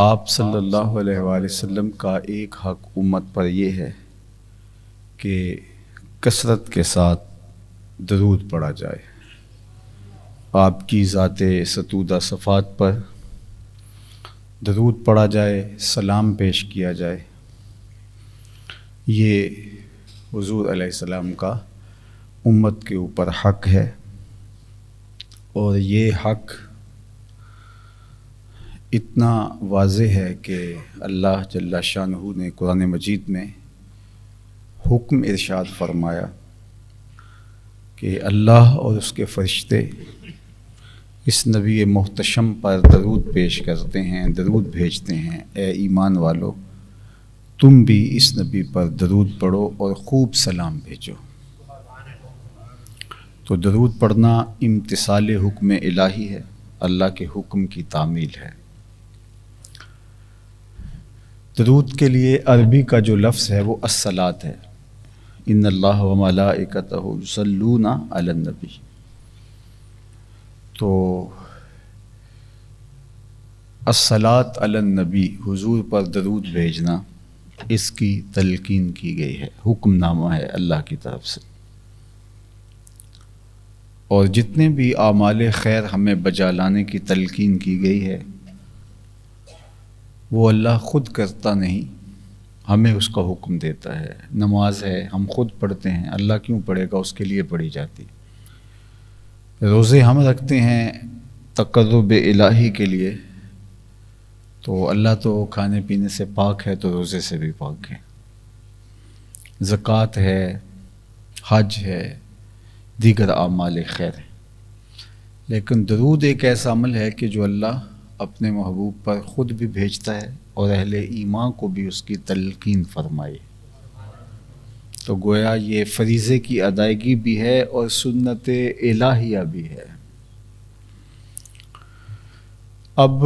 آپ صلی اللہ علیہ وآلہ وسلم کا ایک حق امت پر یہ ہے کہ کثرت کے ساتھ درود پڑھا جائے، آپ کی ذات ستودہ صفات پر درود پڑھا جائے، سلام پیش کیا جائے۔ یہ حضور علیہ السلام کا امت کے اوپر حق ہے، اور یہ حق اتنا واضح ہے کہ اللہ جل شانہ نے قرآن مجید میں حکم ارشاد فرمایا کہ اللہ اور اس کے فرشتے اس نبی محتشم پر درود پیش کرتے ہیں، درود بھیجتے ہیں۔ اے ایمان والو، تم بھی اس نبی پر درود پڑھو اور خوب سلام بھیجو۔ تو درود پڑھنا امتثال حکم الہی ہے، اللہ کے حکم کی تعمیل ہے۔ درود کے لیے عربی کا جو لفظ ہے وہ الصلاۃ ہے۔ ان اللہ و ملائکتہ یصلون علی النبی۔ تو الصلاۃ علی النبی، حضور پر درود بھیجنا، اس کی تلقین کی گئی ہے، حکم نامہ ہے اللہ کی طرف سے۔ اور جتنے بھی اعمال خیر ہمیں بجا لانے کی تلقین کی گئی ہے، وہ اللہ خود کرتا نہیں، ہمیں اس کا حکم دیتا ہے۔ نماز ہے، ہم خود پڑھتے ہیں، اللہ کیوں پڑھے گا، اس کے لیے پڑھی جاتی۔ روزے ہم رکھتے ہیں تقرب الہی کے لیے، تو اللہ تو کھانے پینے سے پاک ہے، تو روزے سے بھی پاک ہے۔ زکوٰۃ ہے، حج ہے، دیگر اعمال خیر ہے۔ لیکن درود ایک ایسا عمل ہے کہ جو اللہ اپنے محبوب پر خود بھی بھیجتا ہے اور اہل ایمان کو بھی اس کی تلقین فرمائے۔ تو گویا یہ فریضے کی ادائیگی بھی ہے اور سنت الہیہ بھی ہے۔ اب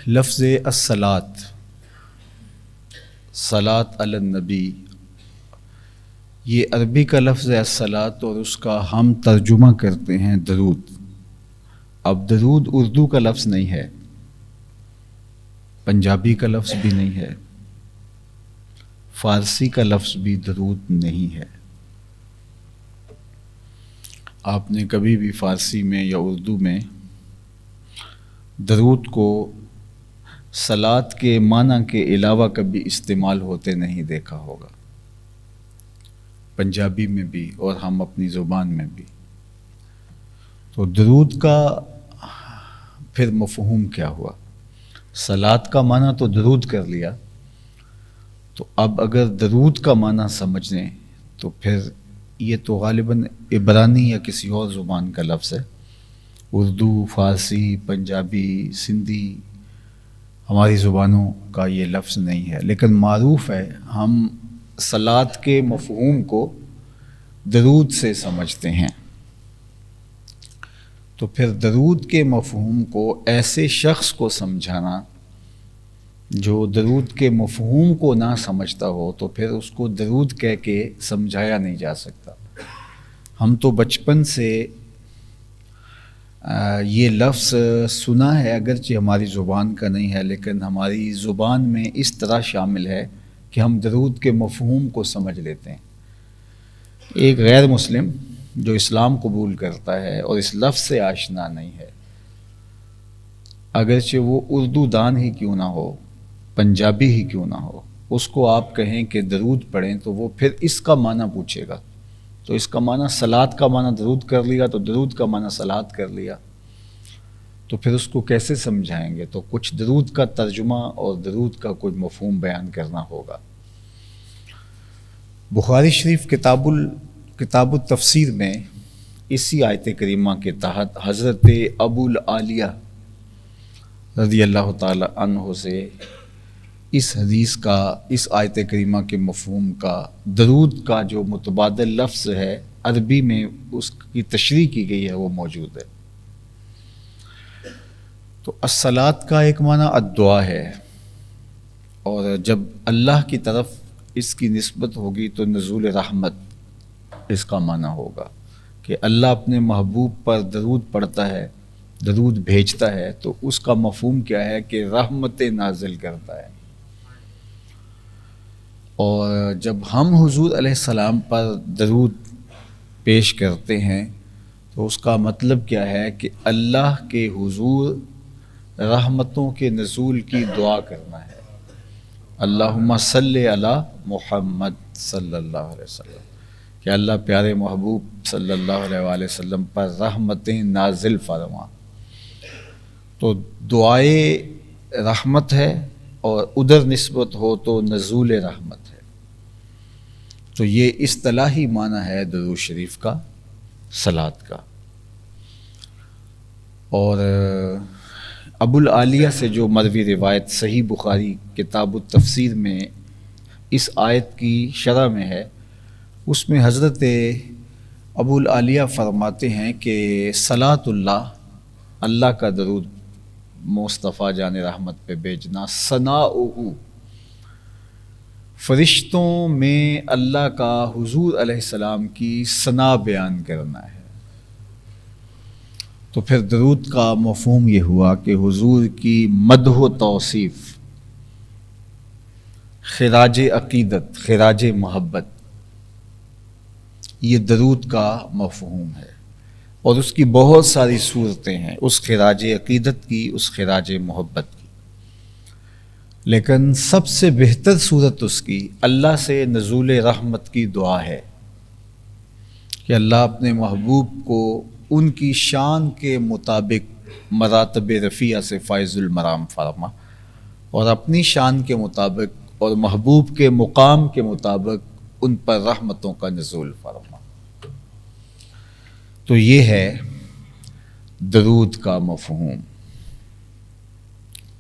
لفظ الصلاۃ، صلاۃ علی النبی، یہ عربی کا لفظ ہے الصلاۃ، اور اس کا ہم ترجمہ کرتے ہیں درود۔ اب درود اردو کا لفظ نہیں ہے، پنجابی کا لفظ بھی نہیں ہے، فارسی کا لفظ بھی درود نہیں ہے۔ آپ نے کبھی بھی فارسی میں یا اردو میں درود کو صلاۃ کے معنی کے علاوہ کبھی استعمال ہوتے نہیں دیکھا ہوگا، پنجابی میں بھی اور ہم اپنی زبان میں بھی۔ تو درود کا پھر مفہوم کیا ہوا؟ صلاۃ کا معنی تو درود کر لیا، تو اب اگر درود کا معنی سمجھیں تو پھر یہ تو غالباً عبرانی یا کسی اور زبان کا لفظ ہے۔ اردو، فارسی، پنجابی، سندھی، ہماری زبانوں کا یہ لفظ نہیں ہے، لیکن معروف ہے، ہم صلاۃ کے مفہوم کو درود سے سمجھتے ہیں۔ تو پھر درود کے مفہوم کو ایسے شخص کو سمجھانا جو درود کے مفہوم کو نہ سمجھتا ہو، تو پھر اس کو درود کہہ کے سمجھایا نہیں جا سکتا۔ ہم تو بچپن سے یہ لفظ سنا ہے، اگرچہ ہماری زبان کا نہیں ہے، لیکن ہماری زبان میں اس طرح شامل ہے کہ ہم درود کے مفہوم کو سمجھ لیتے ہیں۔ ایک غیر مسلم جو اسلام قبول کرتا ہے اور اس لفظ سے آشنا نہیں ہے، اگرچہ وہ اردو دان ہی کیوں نہ ہو، پنجابی ہی کیوں نہ ہو، اس کو آپ کہیں کہ درود پڑھیں تو وہ پھر اس کا معنی پوچھے گا۔ تو اس کا معنی صلاۃ کا معنی درود کر لیا، تو درود کا معنی صلاۃ کر لیا، تو پھر اس کو کیسے سمجھائیں گے؟ تو کچھ درود کا ترجمہ اور درود کا کوئی مفہوم بیان کرنا ہوگا۔ بخاری شریف کتاب التفسیر میں اسی آیت کریمہ کے تحت حضرت ابو العالیہ رضی اللہ تعالی عنہ سے اس حدیث کا، اس آیت کریمہ کے مفہوم کا، درود کا جو متبادل لفظ ہے عربی میں اس کی تشریح کی گئی ہے، وہ موجود ہے۔ تو الصلاۃ کا ایک معنی الدعا ہے، اور جب اللہ کی طرف اس کی نسبت ہوگی تو نزول رحمت اس کا معنی ہوگا کہ اللہ اپنے محبوب پر درود پڑھتا ہے درود بھیجتا ہے تو اس کا مفہوم کیا ہے کہ رحمتیں نازل کرتا ہے. اور جب ہم حضور علیہ السلام پر درود پیش کرتے ہیں تو اس کا مطلب کیا ہے کہ اللہ کے حضور رحمتوں کے نزول کی دعا کرنا ہے. اللہم صلی علی محمد صلی اللہ علیہ وسلم، کہ اللہ پیارے محبوب صلی اللہ علیہ وآلہ وسلم پر رحمتیں نازل فرما. تو دعائے رحمت ہے اور ادھر نسبت ہو تو نزول رحمت ہے. تو یہ اصطلاحی معنی ہے درود شریف کا، صلات کا. اور ابو العالیہ سے جو مروی روایت صحیح بخاری کتاب التفسیر میں اس آیت کی شرح میں ہے، اس میں حضرت ابو العالیہ فرماتے ہیں کہ صلاۃ اللہ، اللہ کا درود مصطفیٰ جان رحمت پہ بھیجنا، ثناؤہ، فرشتوں میں اللہ کا حضور علیہ السلام کی ثنا بیان کرنا ہے. تو پھر درود کا مفہوم یہ ہوا کہ حضور کی مدح و توصیف، خراج عقیدت، خراج محبت، یہ درود کا مفہوم ہے. اور اس کی بہت ساری صورتیں ہیں، اس خراج عقیدت کی، اس خراج محبت کی. لیکن سب سے بہتر صورت اس کی اللہ سے نزول رحمت کی دعا ہے کہ اللہ اپنے محبوب کو ان کی شان کے مطابق مراتب رفیع سے فائز المرام فرما، اور اپنی شان کے مطابق اور محبوب کے مقام کے مطابق ان پر رحمتوں کا نزول فرما. تو یہ ہے درود کا مفہوم.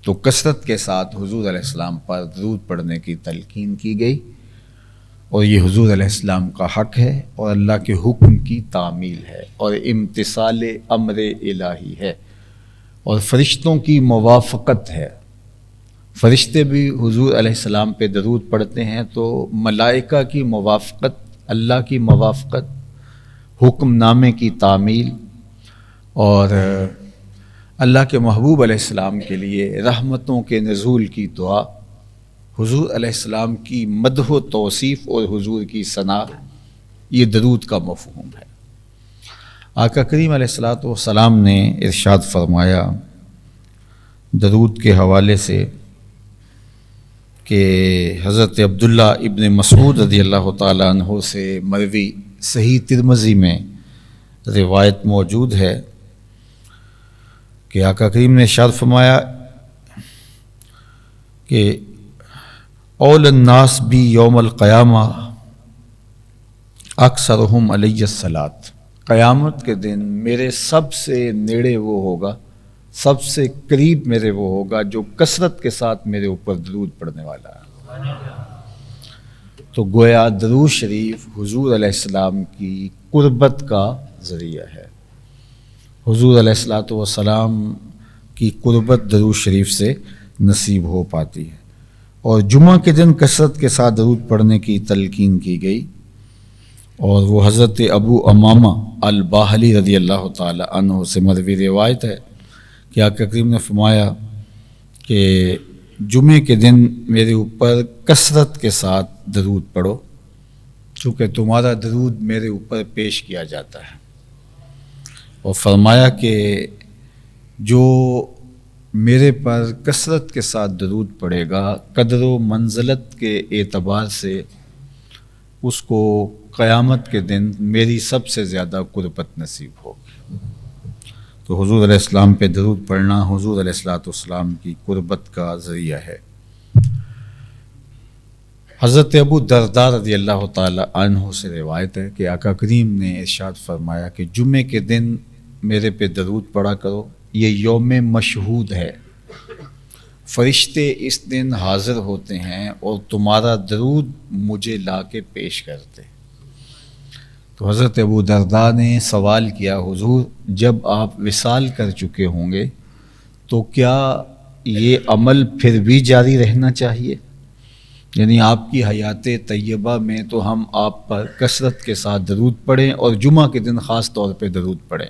تو کثرت کے ساتھ حضور علیہ السلام پر درود پڑھنے کی تلقین کی گئی، اور یہ حضور علیہ السلام کا حق ہے اور اللہ کے حکم کی تعمیل ہے اور امتثال امر الہی ہے، اور فرشتوں کی موافقت ہے. فرشتے بھی حضور علیہ السلام پہ درود پڑھتے ہیں تو ملائکہ کی موافقت، اللہ کی موافقت، حکم نامے کی تعمیل، اور اللہ کے محبوب علیہ السلام کے لیے رحمتوں کے نزول کی دعا، حضور علیہ السلام کی مدح و توصیف اور حضور کی ثنا، یہ درود کا مفہوم ہے. آقا کریم علیہ السلام نے ارشاد فرمایا درود کے حوالے سے کہ حضرت عبداللہ ابن مسعود رضی اللہ تعالیٰ عنہ سے مروی صحیح ترمذی میں روایت موجود ہے کہ آقا کریم نے ارشاد فرمایا کہ اول الناس بی یوم القیامہ اکثرہم علیہ الصلاۃ، قیامت کے دن میرے سب سے نیڑے وہ ہوگا، سب سے قریب میرے وہ ہوگا جو کثرت کے ساتھ میرے اوپر درود پڑھنے والا ہے. تو گویا درود شریف حضور علیہ السلام کی قربت کا ذریعہ ہے. حضور علیہ السلام کی قربت درود شریف سے نصیب ہو پاتی ہے. اور جمعہ کے دن کثرت کے ساتھ درود پڑھنے کی تلقین کی گئی، اور وہ حضرت ابو امامہ الباہلی رضی اللہ تعالی عنہ سے مروی روایت ہے کہ آقا کریم نے فرمایا کہ جمعے کے دن میرے اوپر کثرت کے ساتھ درود پڑھو، چونکہ تمہارا درود میرے اوپر پیش کیا جاتا ہے. اور فرمایا کہ جو میرے پر کثرت کے ساتھ درود پڑھے گا قدر و منزلت کے اعتبار سے اس کو قیامت کے دن میری سب سے زیادہ قربت نصیب ہوگی. تو حضور علیہ السلام پہ درود پڑھنا حضور علیہ السلام کی قربت کا ذریعہ ہے. حضرت ابو درداء رضی اللہ تعالی عنہ سے روایت ہے کہ آقا کریم نے ارشاد فرمایا کہ جمعے کے دن میرے پہ درود پڑھا کرو، یہ یوم مشہود ہے، فرشتے اس دن حاضر ہوتے ہیں اور تمہارا درود مجھے لا کے پیش کرتے. تو حضرت ابو درداء نے سوال کیا، حضور جب آپ وصال کر چکے ہوں گے تو کیا یہ عمل پھر بھی جاری رہنا چاہیے؟ یعنی آپ کی حیات طیبہ میں تو ہم آپ پر کثرت کے ساتھ درود پڑھیں اور جمعہ کے دن خاص طور پہ درود پڑھیں،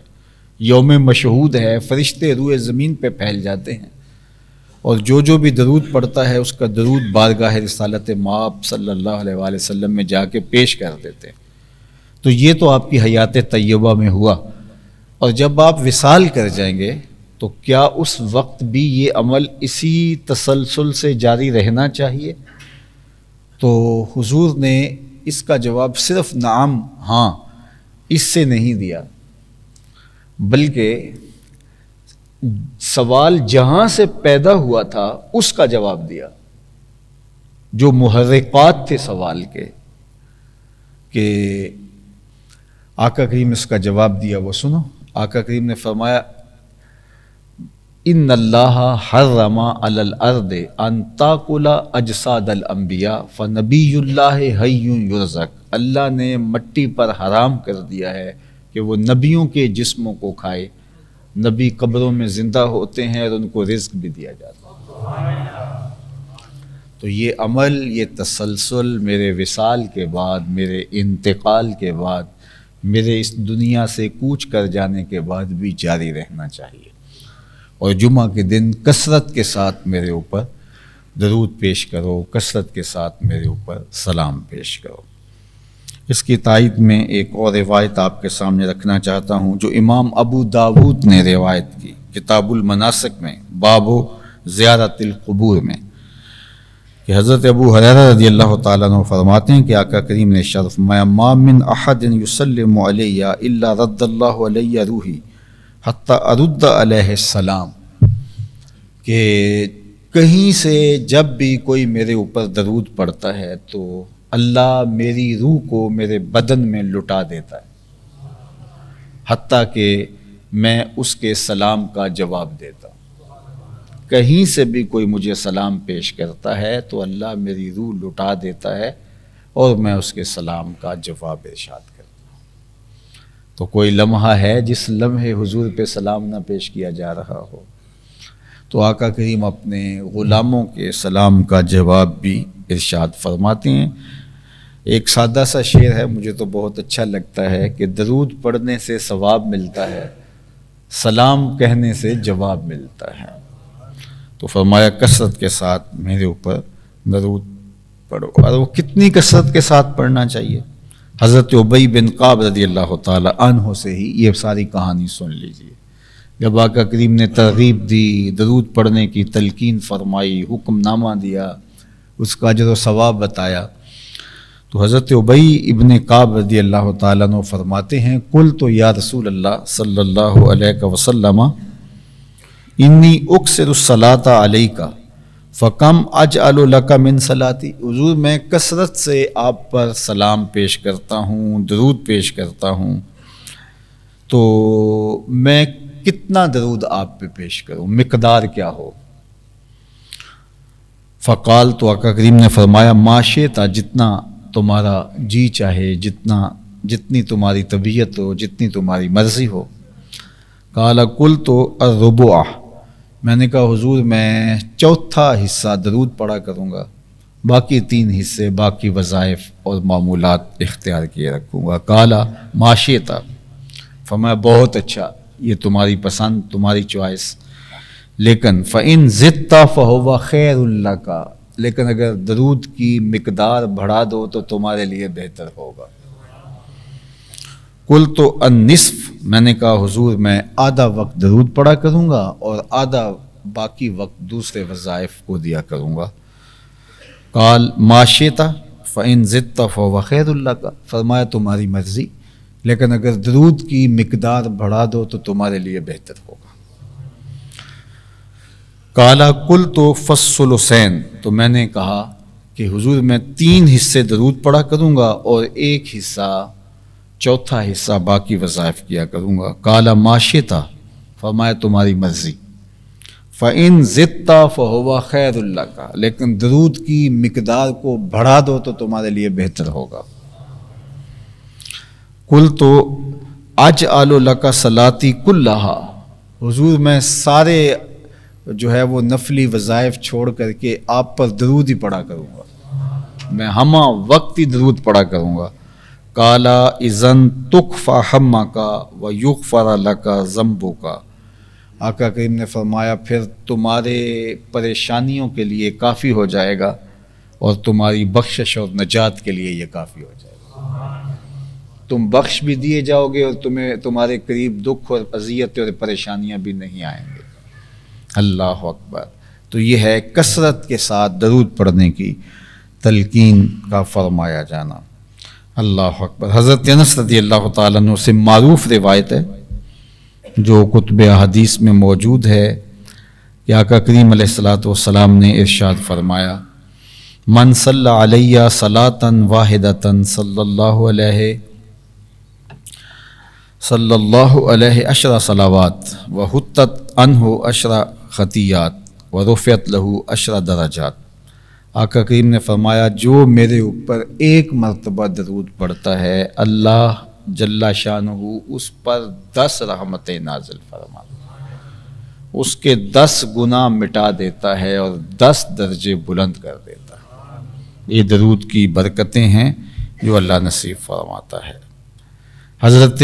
یوم مشہود ہے، فرشتے روئے زمین پہ پھیل جاتے ہیں، اور جو بھی درود پڑھتا ہے اس کا درود بارگاہ رسالت مآب صلی اللہ علیہ وآلہ وسلم میں جا کے پیش کر دیتے ہیں۔ تو یہ تو آپ کی حیات طیبہ میں ہوا، اور جب آپ وصال کر جائیں گے تو کیا اس وقت بھی یہ عمل اسی تسلسل سے جاری رہنا چاہیے؟ تو حضور نے اس کا جواب صرف نعم، ہاں، اس سے نہیں دیا، بلکہ سوال جہاں سے پیدا ہوا تھا اس کا جواب دیا، جو محرکات تھے سوال کے، کہ آقا کریم اس کا جواب دیا وہ سنو۔ آقا کریم نے فرمایا ان اللہ حرم علی الارض ان تاکل اجساد الانبیاء فنبی اللہ حی یرزق، اللہ نے مٹی پر حرام کر دیا ہے کہ وہ نبیوں کے جسموں کو کھائے، نبی قبروں میں زندہ ہوتے ہیں اور ان کو رزق بھی دیا جاتا ہے۔ تو یہ عمل، یہ تسلسل میرے وصال کے بعد، میرے انتقال کے بعد، میرے اس دنیا سے کوچ کر جانے کے بعد بھی جاری رہنا چاہیے، اور جمعہ کے دن کثرت کے ساتھ میرے اوپر درود پیش کرو، کثرت کے ساتھ میرے اوپر سلام پیش کرو۔ اس کی تائید میں ایک اور روایت آپ کے سامنے رکھنا چاہتا ہوں، جو امام ابو داود نے روایت کی کتاب المناسک میں، باب زیارت القبور میں، کہ حضرت ابو ہریرہ رضی اللہ تعالیٰ عنہ فرماتے ہیں کہ آقا کریم نے ارشاد فرمایا ما من احد یسلم علی الا رد اللہ علی روحی حتی ارد علیہ السلام، کہ کہیں سے جب بھی کوئی میرے اوپر درود پڑتا ہے تو اللہ میری روح کو میرے بدن میں لٹا دیتا ہے، حتیٰ کہ میں اس کے سلام کا جواب دیتا ہوں۔ کہیں سے بھی کوئی مجھے سلام پیش کرتا ہے تو اللہ میری روح لٹا دیتا ہے اور میں اس کے سلام کا جواب ارشاد کرتا ہوں۔ تو کوئی لمحہ ہے جس لمحے حضور پہ سلام نہ پیش کیا جا رہا ہو؟ تو آقا کریم اپنے غلاموں کے سلام کا جواب بھی ارشاد فرماتے ہیں۔ ایک سادہ سا شعر ہے، مجھے تو بہت اچھا لگتا ہے، کہ درود پڑھنے سے ثواب ملتا ہے، سلام کہنے سے جواب ملتا ہے۔ تو فرمایا کثرت کے ساتھ میرے اوپر درود پڑھو، اور وہ کتنی کثرت کے ساتھ پڑھنا چاہیے؟ حضرت ابی بن کعب رضی اللہ تعالی عنہ سے ہی یہ ساری کہانی سن لیجئے۔ جب آقا کریم نے ترغیب دی، درود پڑھنے کی تلقین فرمائی، حکم نامہ دیا، اس کا اجر و ثواب بتایا، تو حضرت ابی ابن کعب رضی اللہ تعالیٰ عنہ فرماتے ہیں قلت یا رسول اللہ صلی اللہ علیہ وسلم انی اکثر الصلاۃ علیک فکم اجعل لک من صلاتی، حضور میں کثرت سے آپ پر سلام پیش کرتا ہوں، درود پیش کرتا ہوں، تو میں کتنا درود آپ پہ پیش کروں، مقدار کیا ہو؟ فقال، تو آقا کریم نے فرمایا ما شئت، جتنا تمہارا جی چاہے، جتنی تمہاری طبیعت ہو، جتنی تمہاری مرضی ہو۔ قال قلت الربع، میں نے کہا حضور میں چوتھا حصہ درود پڑھا کروں گا، باقی 3 حصے باقی وظائف اور معمولات اختیار کیے رکھوں گا۔ قال ما شئت، فرمایا بہت اچھا، یہ تمہاری پسند، تمہاری چوائس، لیکن فَإِن زِدْتَ فَهُوَ خَيْرٌ لَكَ، لیکن اگر درود کی مقدار بڑھا دو تو تمہارے لیے بہتر ہوگا۔ قلت النصف، میں نے کہا حضور میں آدھا وقت درود پڑھا کروں گا اور آدھا باقی وقت دوسرے وظائف کو دیا کروں گا۔ قال ما شئت فإن زدت فهو خير لك، فرمایا تمہاری مرضی، لیکن اگر درود کی مقدار بڑھا دو تو تمہارے لیے بہتر ہوگا۔ قال قلت فالثلثین، تو میں نے کہا کہ حضور میں 3 حصے درود پڑھا کروں گا اور 1 حصہ، چوتھا حصہ باقی وظائف کیا کروں گا۔ قال ما شئت، فرمایا تمہاری مرضی، فَإِن زِدْتَ فَهُوَ خَيْرٌ لَكَ، لیکن درود کی مقدار کو بڑھا دو تو تمہارے لیے بہتر ہوگا۔ قلت اجعل لک صلاتی کلہا، حضور میں سارے جو ہے وہ نفلی وظائف چھوڑ کر کے آپ پر درود ہی پڑھا کروں گا، میں ہمہ وقت ہی درود پڑھا کروں گا۔ کالا اذن تکفی ہمک ویغفر لک ذنبک، آقا کریم نے فرمایا پھر تمہارے پریشانیوں کے لیے کافی ہو جائے گا اور تمہاری بخشش اور نجات کے لیے یہ کافی ہو جائے گا، تم بخش بھی دیے جاؤ گے اور تمہارے قریب دکھ اور اذیت اور پریشانیاں بھی نہیں آئیں گے۔ اللہ اکبر۔ تو یہ ہے کثرت کے ساتھ درود پڑھنے کی تلقین کا فرمایا جانا۔ اللہ اکبر۔ حضرت انس رضی اللہ تعالیٰ عنہ سے معروف روایت ہے جو کتب احادیث میں موجود ہے کہ آقا کریم علیہ الصلوۃ والسلام نے ارشاد فرمایا، من صلی علیہ صلاۃ واحدۃ صلی اللہ علیہ عشر صلوات وحطت عنہ عشر خطیات ورفعت لہ عشر درجات۔ آقا کریم نے فرمایا جو میرے اوپر ایک مرتبہ درود پڑھتا ہے اللہ جل شانہ اس پر 10 رحمتیں نازل فرماتا ہے، اس کے 10 گناہ مٹا دیتا ہے اور 10 درجے بلند کر دیتا ہے۔ یہ درود کی برکتیں ہیں جو اللہ نصیب فرماتا ہے۔ حضرت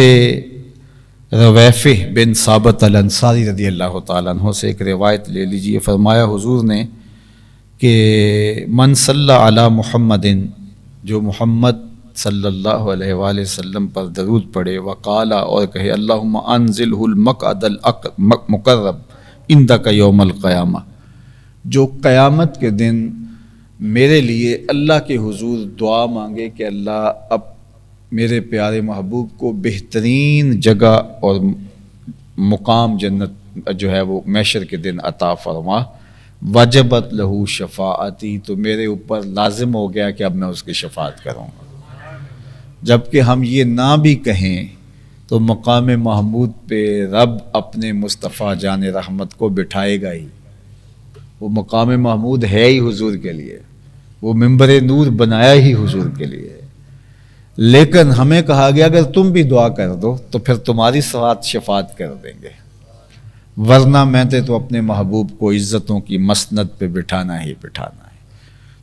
رویفہ بن ثابت الانصاری رضی اللہ تعالیٰ عنہ سے ایک روایت لے لیجئے، فرمایا حضور نے کہ من صلی علی محمد، جو محمد صلی اللہ علیہ وآلہ وسلم پر درود پڑھے، وقالا اور کہے اللہم انزلہ المقعد المقرب عندک یوم القیامہ، جو قیامت کے دن میرے لیے اللہ کے حضور دعا مانگے کہ اللہ اب میرے پیارے محبوب کو بہترین جگہ اور مقام جنت جو ہے وہ محشر کے دن عطا فرما، وجبت لہو شفاعتی، تو میرے اوپر لازم ہو گیا کہ اب میں اس کی شفاعت کروں گا۔ جبکہ ہم یہ نہ بھی کہیں تو مقام محمود پہ رب اپنے مصطفیٰ جان رحمت کو بٹھائے گا ہی، وہ مقام محمود ہے ہی حضور کے لیے، وہ منبر نور بنایا ہی حضور کے لیے، لیکن ہمیں کہا گیا اگر تم بھی دعا کر دو تو پھر تمہاری ساتھ شفاعت کر دیں گے، ورنہ میں نے تو اپنے محبوب کو عزتوں کی مسند پہ بٹھانا ہی بٹھانا ہے۔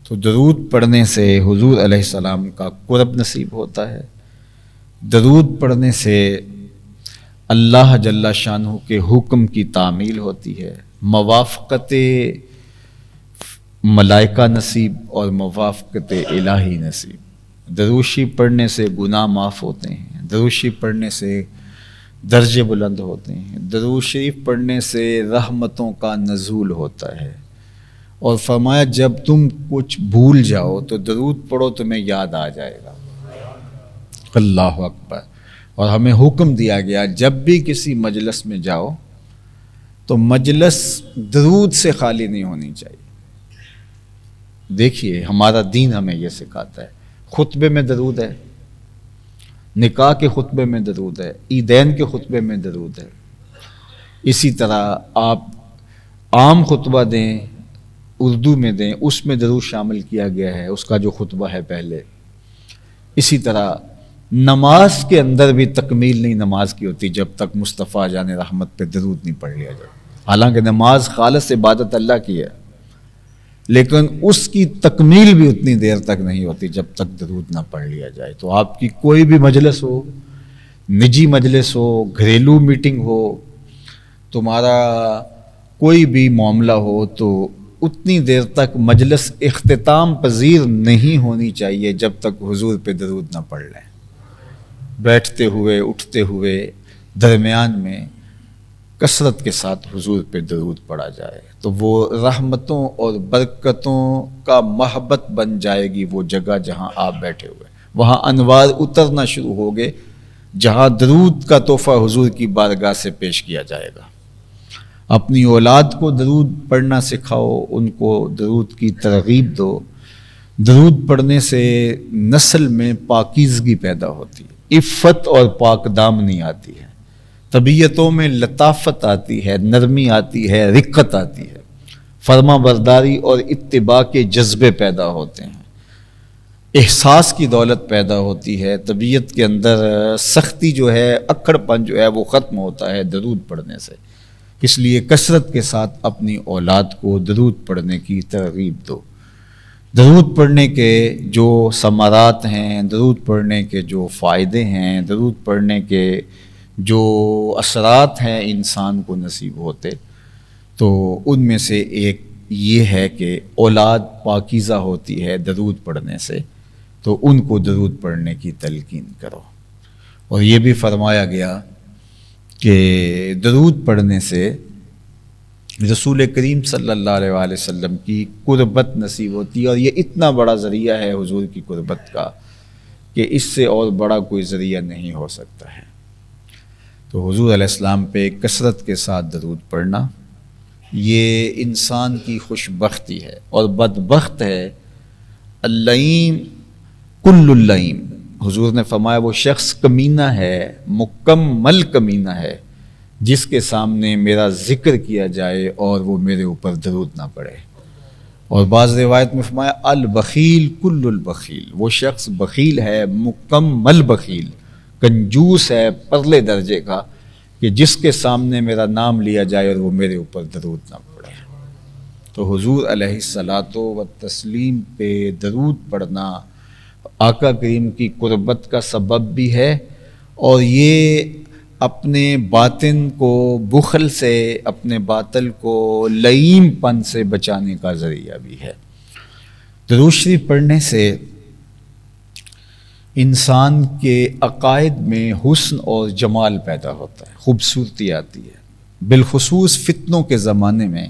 تو درود پڑھنے سے حضور علیہ السلام کا قرب نصیب ہوتا ہے، درود پڑھنے سے اللہ جل شانہ کے حکم کی تعمیل ہوتی ہے، موافقت ملائکہ نصیب اور موافقت الہی نصیب۔ دروشی پڑھنے سے گناہ معاف ہوتے ہیں، دروشی پڑھنے سے درجے بلند ہوتے ہیں، درود شریف پڑھنے سے رحمتوں کا نزول ہوتا ہے، اور فرمایا جب تم کچھ بھول جاؤ تو درود پڑھو تمہیں یاد آ جائے گا۔ اللہ اکبر۔ اور ہمیں حکم دیا گیا جب بھی کسی مجلس میں جاؤ تو مجلس درود سے خالی نہیں ہونی چاہیے۔ دیکھیے ہمارا دین ہمیں یہ سکھاتا ہے، خطبے میں درود ہے، نکاح کے خطبے میں درود ہے، عیدین کے خطبے میں درود ہے، اسی طرح آپ عام خطبہ دیں اردو میں دیں اس میں درود شامل کیا گیا ہے، اس کا جو خطبہ ہے پہلے۔ اسی طرح نماز کے اندر بھی تکمیل نہیں نماز کی ہوتی جب تک مصطفیٰ جان رحمت پہ درود نہیں پڑھ لیا جائے، حالانکہ نماز خالص عبادت اللہ کی ہے، لیکن اس کی تکمیل بھی اتنی دیر تک نہیں ہوتی جب تک درود نہ پڑھ لیا جائے۔ تو آپ کی کوئی بھی مجلس ہو، نجی مجلس ہو، گھریلو میٹنگ ہو، تمہارا کوئی بھی معاملہ ہو، تو اتنی دیر تک مجلس اختتام پذیر نہیں ہونی چاہیے جب تک حضور پہ درود نہ پڑھ لیں۔ بیٹھتے ہوئے اٹھتے ہوئے درمیان میں کثرت کے ساتھ حضور پہ درود پڑھا جائے تو وہ رحمتوں اور برکتوں کا محبت بن جائے گی۔ وہ جگہ جہاں آپ بیٹھے ہوئے وہاں انوار اترنا شروع ہو گئے، جہاں درود کا تحفہ حضور کی بارگاہ سے پیش کیا جائے گا۔ اپنی اولاد کو درود پڑھنا سکھاؤ، ان کو درود کی ترغیب دو۔ درود پڑھنے سے نسل میں پاکیزگی پیدا ہوتی ہے، عفت اور پاک دامنی آتی ہے، طبیعتوں میں لطافت آتی ہے، نرمی آتی ہے، رقت آتی ہے، فرما برداری اور اتباع کے جذبے پیدا ہوتے ہیں، احساس کی دولت پیدا ہوتی ہے، طبیعت کے اندر سختی جو ہے، اکڑ پن جو ہے وہ ختم ہوتا ہے درود پڑھنے سے۔ اس لیے کثرت کے ساتھ اپنی اولاد کو درود پڑھنے کی ترغیب دو۔ درود پڑھنے کے جو ثمرات ہیں، درود پڑھنے کے جو فائدے ہیں، درود پڑھنے کے جو اثرات ہیں انسان کو نصیب ہوتے، تو ان میں سے ایک یہ ہے کہ اولاد پاکیزہ ہوتی ہے درود پڑھنے سے، تو ان کو درود پڑھنے کی تلقین کرو۔ اور یہ بھی فرمایا گیا کہ درود پڑھنے سے رسول کریم صلی اللہ علیہ وآلہ وسلم کی قربت نصیب ہوتی ہے، اور یہ اتنا بڑا ذریعہ ہے حضور کی قربت کا کہ اس سے اور بڑا کوئی ذریعہ نہیں ہو سکتا ہے۔ تو حضور علیہ السلام پہ کثرت کے ساتھ درود پڑھنا یہ انسان کی خوش بختی ہے، اور بدبخت ہے اللئیم کل اللئیم، حضور نے فرمایا وہ شخص کمینہ ہے، مکمل کمینہ ہے، جس کے سامنے میرا ذکر کیا جائے اور وہ میرے اوپر درود نہ پڑے۔ اور بعض روایت میں فرمایا البخیل کل البخیل، وہ شخص بخیل ہے، مکمل بخیل، کنجوس ہے پرلے درجے کا، کہ جس کے سامنے میرا نام لیا جائے اور وہ میرے اوپر درود نہ پڑے۔ تو حضور علیہ الصلاۃ والتسلیم پہ درود پڑھنا آقا کریم کی قربت کا سبب بھی ہے، اور یہ اپنے باطن کو بخل سے، اپنے باطل کو لئیم پن سے بچانے کا ذریعہ بھی ہے۔ درود شریف پڑھنے سے انسان کے عقائد میں حسن اور جمال پیدا ہوتا ہے، خوبصورتی آتی ہے، بالخصوص فتنوں کے زمانے میں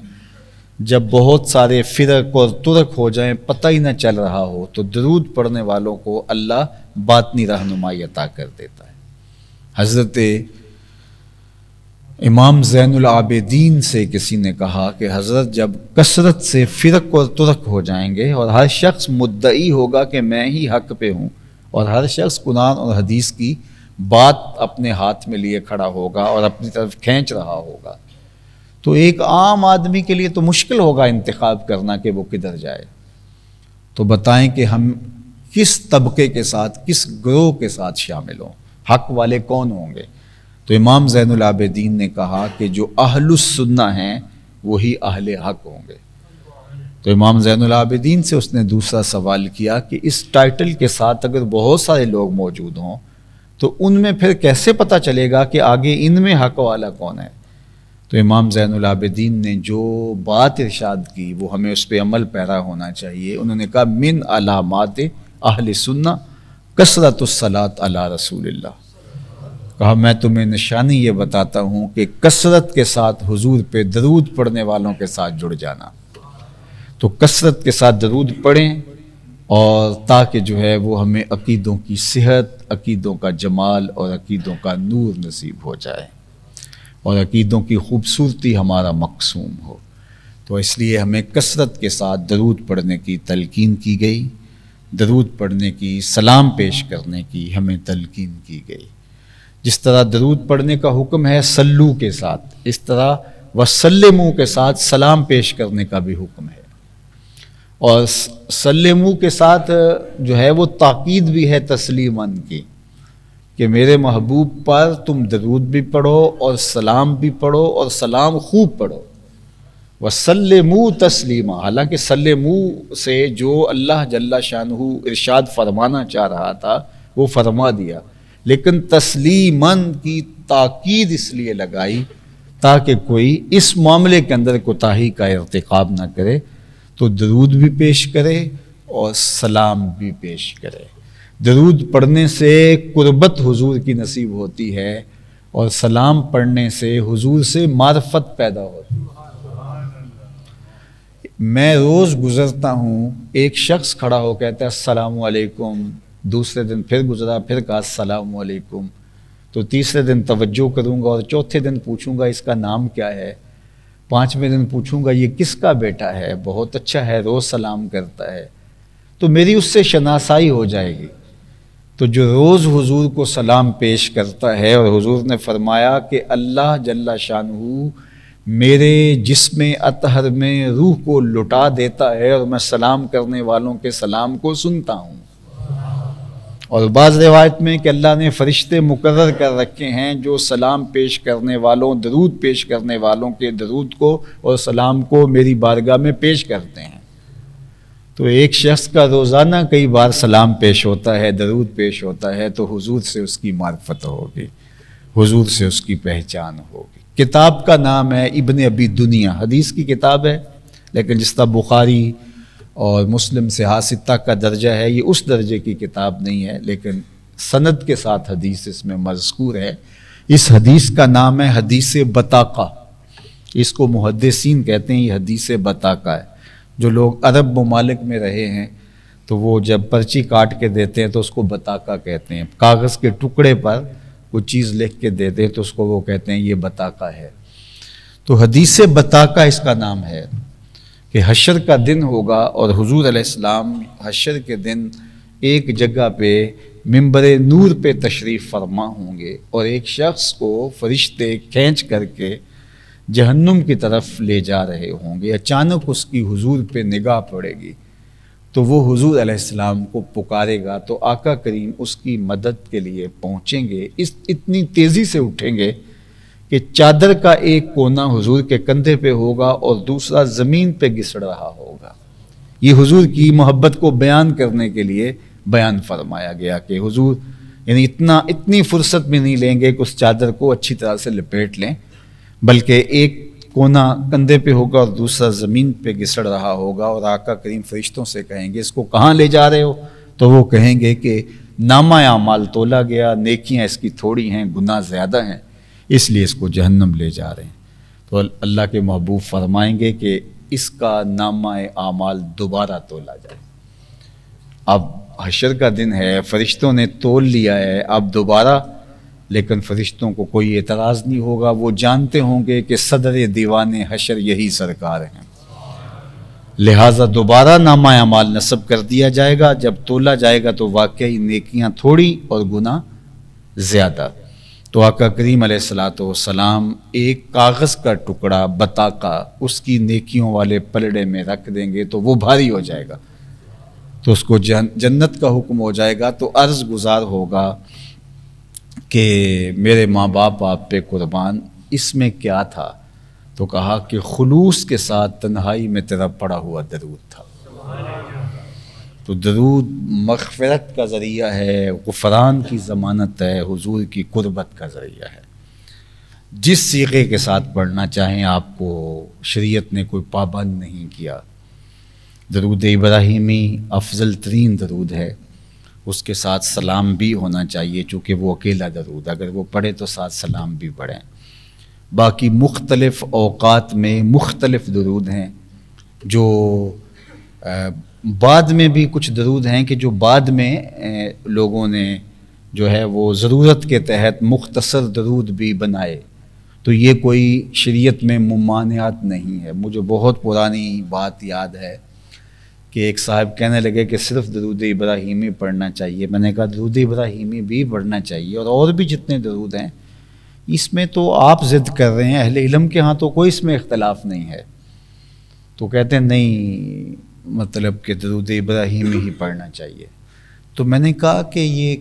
جب بہت سارے فرق اور ترک ہو جائیں، پتہ ہی نہ چل رہا ہو، تو درود پڑھنے والوں کو اللہ باطنی رہنمائی عطا کر دیتا ہے۔ حضرت امام زین العابدین سے کسی نے کہا کہ حضرت جب کثرت سے فرق اور ترک ہو جائیں گے اور ہر شخص مدعی ہوگا کہ میں ہی حق پہ ہوں، اور ہر شخص قرآن اور حدیث کی بات اپنے ہاتھ میں لیے کھڑا ہوگا اور اپنی طرف کھینچ رہا ہوگا، تو ایک عام آدمی کے لیے تو مشکل ہوگا انتخاب کرنا کہ وہ کدھر جائے۔ تو بتائیں کہ ہم کس طبقے کے ساتھ، کس گروہ کے ساتھ شامل ہوں، حق والے کون ہوں گے؟ تو امام زین العابدین نے کہا کہ جو اہل السنہ ہیں وہی اہل حق ہوں گے۔ تو امام زین العابدین سے اس نے دوسرا سوال کیا کہ اس ٹائٹل کے ساتھ اگر بہت سارے لوگ موجود ہوں تو ان میں پھر کیسے پتہ چلے گا کہ آگے ان میں حق والا کون ہے؟ تو امام زین العابدین نے جو بات ارشاد کی وہ ہمیں اس پہ عمل پیرا ہونا چاہیے۔ انہوں نے کہا من علامات اہل سنہ کثرت الصلاۃ علی رسول اللہ، کہا میں تمہیں نشانی یہ بتاتا ہوں کہ کثرت کے ساتھ حضور پہ درود پڑھنے والوں کے ساتھ جڑ جانا۔ تو کثرت کے ساتھ درود پڑھیں، اور تاکہ جو ہے وہ ہمیں عقیدوں کی صحت، عقیدوں کا جمال اور عقیدوں کا نور نصیب ہو جائے، اور عقیدوں کی خوبصورتی ہمارا مقصوم ہو۔ تو اس لیے ہمیں کثرت کے ساتھ درود پڑھنے کی تلقین کی گئی، درود پڑھنے کی، سلام پیش کرنے کی ہمیں تلقین کی گئی۔ جس طرح درود پڑھنے کا حکم ہے سلو کے ساتھ، اس طرح وسلمو کے ساتھ سلام پیش کرنے کا بھی حکم ہے، اور سلمو کے ساتھ جو ہے وہ تاکید بھی ہے تسلیماً کی، کہ میرے محبوب پر تم درود بھی پڑھو اور سلام بھی پڑھو، اور سلام خوب پڑھو۔ وسلمو تسلیما، حالانکہ سلمو سے جو اللہ جل شانہ ارشاد فرمانا چاہ رہا تھا وہ فرما دیا، لیکن تسلیماً کی تاکید اس لیے لگائی تاکہ کوئی اس معاملے کے اندر کوتاہی کا ارتکاب نہ کرے، تو درود بھی پیش کرے اور سلام بھی پیش کرے۔ درود پڑھنے سے قربت حضور کی نصیب ہوتی ہے، اور سلام پڑھنے سے حضور سے معرفت پیدا ہوتی ہے۔ میں روز گزرتا ہوں، ایک شخص کھڑا ہو کہتا ہے السلام علیکم، دوسرے دن پھر گزرا، پھر کہا السلام علیکم، تو تیسرے دن توجہ کروں گا اور چوتھے دن پوچھوں گا اس کا نام کیا ہے، پانچویں دن پوچھوں گا یہ کس کا بیٹا ہے، بہت اچھا ہے، روز سلام کرتا ہے، تو میری اس سے شناسائی ہو جائے گی۔ تو جو روز حضور کو سلام پیش کرتا ہے، اور حضور نے فرمایا کہ اللہ جل شانہ میرے جسم اطہر میں روح کو لٹا دیتا ہے، اور میں سلام کرنے والوں کے سلام کو سنتا ہوں۔ اور بعض روایت میں کہ اللہ نے فرشتے مقرر کر رکھے ہیں جو سلام پیش کرنے والوں، درود پیش کرنے والوں کے درود کو اور سلام کو میری بارگاہ میں پیش کرتے ہیں۔ تو ایک شخص کا روزانہ کئی بار سلام پیش ہوتا ہے، درود پیش ہوتا ہے، تو حضور سے اس کی معرفت ہوگی، حضور سے اس کی پہچان ہوگی۔ کتاب کا نام ہے ابن ابی دنیا، حدیث کی کتاب ہے، لیکن جس طرح بخاری اور مسلم صحاح ستہ کا درجہ ہے، یہ اس درجے کی کتاب نہیں ہے، لیکن سند کے ساتھ حدیث اس میں مذکور ہے۔ اس حدیث کا نام ہے حدیث بطاقہ، اس کو محدثین کہتے ہیں، یہ حدیث بطاقہ ہے۔ جو لوگ عرب ممالک میں رہے ہیں تو وہ جب پرچی کاٹ کے دیتے ہیں تو اس کو بطاقہ کہتے ہیں، کاغذ کے ٹکڑے پر کوئی چیز لکھ کے دیتے ہیں تو اس کو وہ کہتے ہیں یہ بطاقہ ہے۔ تو حدیث بطاقہ اس کا نام ہے کہ حشر کا دن ہوگا اور حضور علیہ السلام حشر کے دن ایک جگہ پہ منبر نور پہ تشریف فرما ہوں گے، اور ایک شخص کو فرشتے کھینچ کر کے جہنم کی طرف لے جا رہے ہوں گے۔ اچانک اس کی حضور پہ نگاہ پڑے گی تو وہ حضور علیہ السلام کو پکارے گا، تو آقا کریم اس کی مدد کے لیے پہنچیں گے، اتنی تیزی سے اٹھیں گے کہ چادر کا ایک کونا حضور کے کندھے پہ ہوگا اور دوسرا زمین پہ گھسڑ رہا ہوگا۔ یہ حضور کی محبت کو بیان کرنے کے لیے بیان فرمایا گیا کہ حضور یعنی اتنی فرصت میں نہیں لیں گے کہ اس چادر کو اچھی طرح سے لپیٹ لیں، بلکہ ایک کونا کندھے پہ ہوگا اور دوسرا زمین پہ گھسڑ رہا ہوگا، اور آقا کریم فرشتوں سے کہیں گے اس کو کہاں لے جا رہے ہو؟ تو وہ کہیں گے کہ نامہ اعمال تولا گیا، نیکیاں اس کی تھوڑی ہیں، گناہ زیادہ ہیں، اس لیے اس کو جہنم لے جا رہے ہیں۔ تو اللہ کے محبوب فرمائیں گے کہ اس کا نامہ اعمال دوبارہ تولا جائے۔ اب حشر کا دن ہے، فرشتوں نے تول لیا ہے، اب دوبارہ، لیکن فرشتوں کو کوئی اعتراض نہیں ہوگا، وہ جانتے ہوں گے کہ صدر دیوان حشر یہی سرکار ہیں، لہٰذا دوبارہ نامہ اعمال نصب کر دیا جائے گا۔ جب تولا جائے گا تو واقعی نیکیاں تھوڑی اور گناہ زیادہ۔ تو آقا کریم علیہ الصلوۃ والسلام ایک کاغذ کا ٹکڑا بطاقہ اس کی نیکیوں والے پلڑے میں رکھ دیں گے تو وہ بھاری ہو جائے گا، تو اس کو جنت کا حکم ہو جائے گا، تو عرض گزار ہوگا کہ میرے ماں باپ آپ پہ قربان، اس میں کیا تھا؟ تو کہا کہ خلوص کے ساتھ تنہائی میں تیرا پڑا ہوا درود تھا۔ تو درود مغفرت کا ذریعہ ہے، غفران کی ضمانت ہے، حضور کی قربت کا ذریعہ ہے۔ جس صیغے کے ساتھ پڑھنا چاہیں آپ کو شریعت نے کوئی پابند نہیں کیا۔ درود ابراہیمی افضل ترین درود ہے، اس کے ساتھ سلام بھی ہونا چاہیے، چونکہ وہ اکیلا درود، اگر وہ پڑھے تو ساتھ سلام بھی پڑھیں۔ باقی مختلف اوقات میں مختلف درود ہیں، جو بعد میں بھی کچھ درود ہیں کہ جو بعد میں لوگوں نے جو ہے وہ ضرورت کے تحت مختصر درود بھی بنائے، تو یہ کوئی شریعت میں ممانعت نہیں ہے۔ مجھے بہت پرانی بات یاد ہے کہ ایک صاحب کہنے لگے کہ صرف درود ابراہیمی پڑھنا چاہیے۔ میں نے کہا درود ابراہیمی بھی پڑھنا چاہیے، اور بھی جتنے درود ہیں، اس میں تو آپ ضد کر رہے ہیں، اہل علم کے ہاں تو کوئی اس میں اختلاف نہیں ہے۔ تو کہتے ہیں نہیں، مطلب کہ درود ابراہیمی ہی پڑھنا چاہیے۔ تو میں نے کہا کہ یہ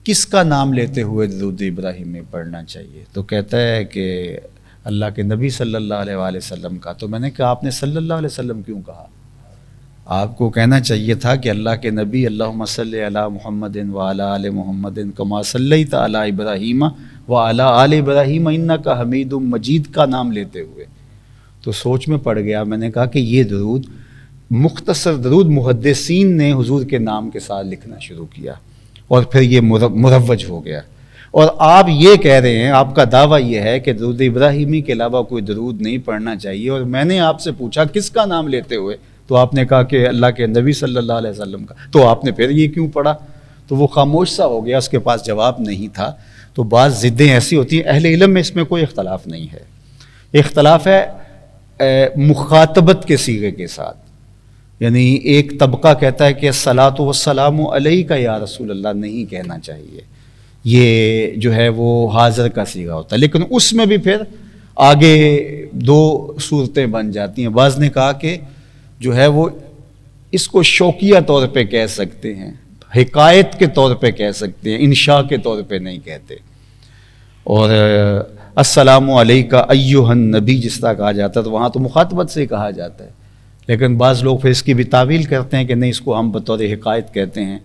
کس کا نام لیتے ہوئے درود ابراہیمی پڑھنا چاہیے؟ تو کہتا ہے کہ اللہ کے نبی صلی اللہ علیہ وآلہ وسلم کا۔ تو میں نے کہا آپ نے صلی اللہ علیہ وسلم کیوں کہا؟ آپ کو کہنا چاہیے تھا کہ اللہ کے نبی اللہم صلی علی محمد وعلی آل محمد کما صلیت علی ابراہیم وعلی آل ابراہیم انک حمید مجید کا نام لیتے ہوئے۔ تو سوچ میں پڑ گیا، میں نے کہا کہ یہ درود مختصر درود محدثین نے حضور کے نام کے ساتھ لکھنا شروع کیا، اور پھر یہ مروج ہو گیا، اور آپ یہ کہہ رہے ہیں، آپ کا دعویٰ یہ ہے کہ درود ابراہیمی کے علاوہ کوئی درود نہیں پڑھنا چاہیے، اور میں نے آپ سے پوچھا کس کا نام لیتے ہوئے؟ تو آپ نے کہا کہ اللہ کے نبی صلی اللہ علیہ وسلم کا۔ تو آپ نے پھر یہ کیوں پڑھا؟ تو وہ خاموش سا ہو گیا، اس کے پاس جواب نہیں تھا۔ تو بعض ضدیں ایسی ہوتی ہیں، اہل علم میں اس میں کوئی اختلاف نہیں ہے، اختلاف ہے مخاطبت کے صیغے کے ساتھ، یعنی ایک طبقہ کہتا ہے کہ الصلاۃ والسلام علیک یا رسول اللہ نہیں کہنا چاہیے، یہ جو ہے وہ حاضر کا صیغہ ہوتا ہے، لیکن اس میں بھی پھر آگے دو صورتیں بن جاتی ہیں۔ بعض نے کہا کہ جو ہے وہ اس کو شوقیہ طور پہ کہہ سکتے ہیں، حکایت کے طور پہ کہہ سکتے ہیں، انشاء کے طور پہ نہیں کہتے۔ اور السلام علیکہ ایھا النبی جس طرح کہا جاتا ہے تو وہاں تو مخاطبت سے کہا جاتا ہے، لیکن بعض لوگ پھر اس کی بھی تعویل کرتے ہیں کہ نہیں، اس کو ہم بطور حکایت کہتے ہیں،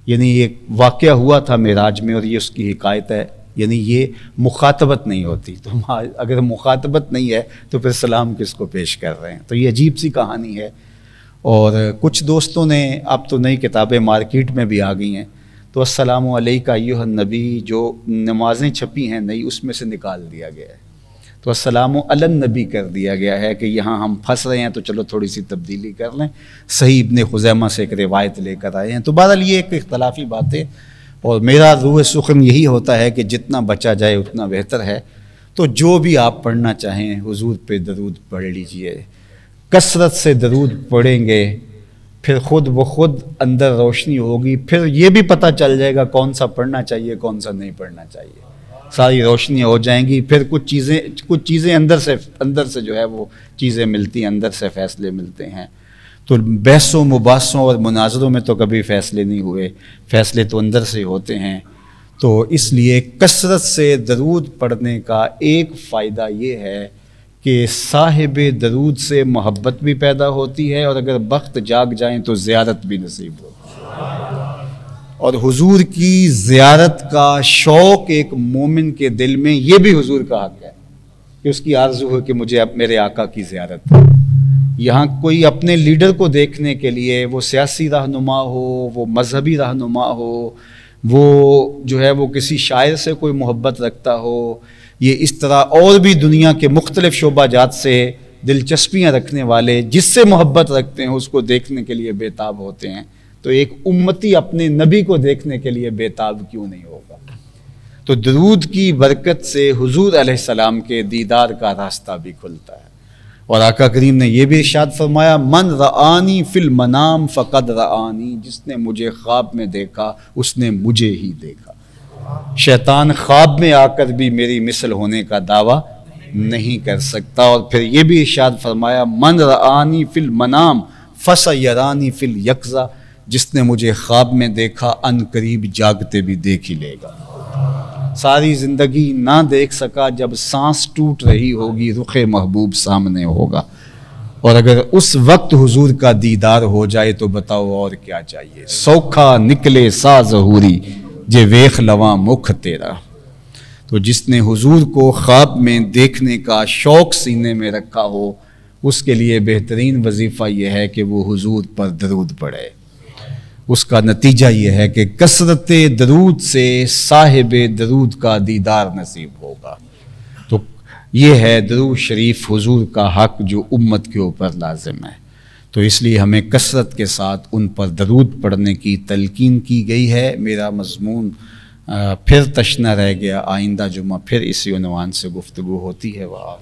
یعنی یہ واقعہ ہوا تھا معراج میں اور یہ اس کی حکایت ہے، یعنی یہ مخاطبت نہیں ہوتی۔ تو اگر مخاطبت نہیں ہے تو پھر سلام کس کو پیش کر رہے ہیں؟ تو یہ عجیب سی کہانی ہے۔ اور کچھ دوستوں نے، اب تو نئی کتابیں مارکیٹ میں بھی آ گئی ہیں، تو السلام علیکہ ایھا النبی جو نمازیں چھپی ہیں نئی، اس میں سے نکال دیا گیا ہے، تو السلام علی النبی کر دیا گیا ہے کہ یہاں ہم پھنس رہے ہیں تو چلو تھوڑی سی تبدیلی کر لیں۔ صحیح ابن خزیمہ سے ایک روایت لے کر آئے ہیں۔ تو بہرحال یہ ایک اختلافی بات ہے، اور میرا روح سخن یہی ہوتا ہے کہ جتنا بچا جائے اتنا بہتر ہے۔ تو جو بھی آپ پڑھنا چاہیں حضور پہ درود پڑھ لیجئے، کثرت سے درود پڑھیں گے، پھر خود بخود اندر روشنی ہوگی، پھر یہ بھی پتہ چل جائے گا کون سا پڑھنا چاہیے کون سا نہیں پڑھنا چاہیے، ساری روشنیاں ہو جائیں گی۔ پھر کچھ چیزیں اندر سے جو ہے وہ چیزیں ملتی ہیں، اندر سے فیصلے ملتے ہیں۔ تو بحثوں مباحثوں اور مناظروں میں تو کبھی فیصلے نہیں ہوئے، فیصلے تو اندر سے ہوتے ہیں۔ تو اس لیے کثرت سے درود پڑھنے کا ایک فائدہ یہ ہے کہ صاحب درود سے محبت بھی پیدا ہوتی ہے، اور اگر بخت جاگ جائیں تو زیارت بھی نصیب ہوتی ہے۔ اور حضور کی زیارت کا شوق ایک مومن کے دل میں، یہ بھی حضور کا حق ہے کہ اس کی آرزو ہو کہ مجھے اب میرے آقا کی زیارت ہو۔ یہاں کوئی اپنے لیڈر کو دیکھنے کے لیے، وہ سیاسی رہنما ہو، وہ مذہبی رہنما ہو، وہ جو ہے وہ کسی شاعر سے کوئی محبت رکھتا ہو، یہ اس طرح اور بھی دنیا کے مختلف شعبہ جات سے دلچسپیاں رکھنے والے جس سے محبت رکھتے ہیں، اس کو دیکھنے کے لیے بے تاب ہوتے ہیں، تو ایک امتی اپنے نبی کو دیکھنے کے لیے بے تاب کیوں نہیں ہوگا؟ تو درود کی برکت سے حضور علیہ السلام کے دیدار کا راستہ بھی کھلتا ہے۔ اور آقا کریم نے یہ بھی ارشاد فرمایا، من رآنی فی المنام فقد رآنی، جس نے مجھے خواب میں دیکھا اس نے مجھے ہی دیکھا۔ شیطان خواب میں آ کر بھی میری مثل ہونے کا دعویٰ نہیں کر سکتا۔ اور پھر یہ بھی ارشاد فرمایا، من رآنی فی المنام فسیرانی فی الیقظہ، جس نے مجھے خواب میں دیکھا ان قریب جاگتے بھی دیکھ ہی لے گا۔ ساری زندگی نہ دیکھ سکا، جب سانس ٹوٹ رہی ہوگی رخ محبوب سامنے ہوگا، اور اگر اس وقت حضور کا دیدار ہو جائے تو بتاؤ اور کیا چاہیے۔ سوکھا نکلے سا ظہوری جے ویخ لواں مکھ تیرا۔ تو جس نے حضور کو خواب میں دیکھنے کا شوق سینے میں رکھا ہو، اس کے لیے بہترین وظیفہ یہ ہے کہ وہ حضور پر درود پڑھے۔ اس کا نتیجہ یہ ہے کہ کثرت درود سے صاحب درود کا دیدار نصیب ہوگا۔ تو یہ ہے درود شریف حضور کا حق جو امت کے اوپر لازم ہے۔ تو اس لیے ہمیں کثرت کے ساتھ ان پر درود پڑھنے کی تلقین کی گئی ہے۔ میرا مضمون پھر تشنہ رہ گیا، آئندہ جمعہ پھر اسی عنوان سے گفتگو ہوتی ہے۔ وہاں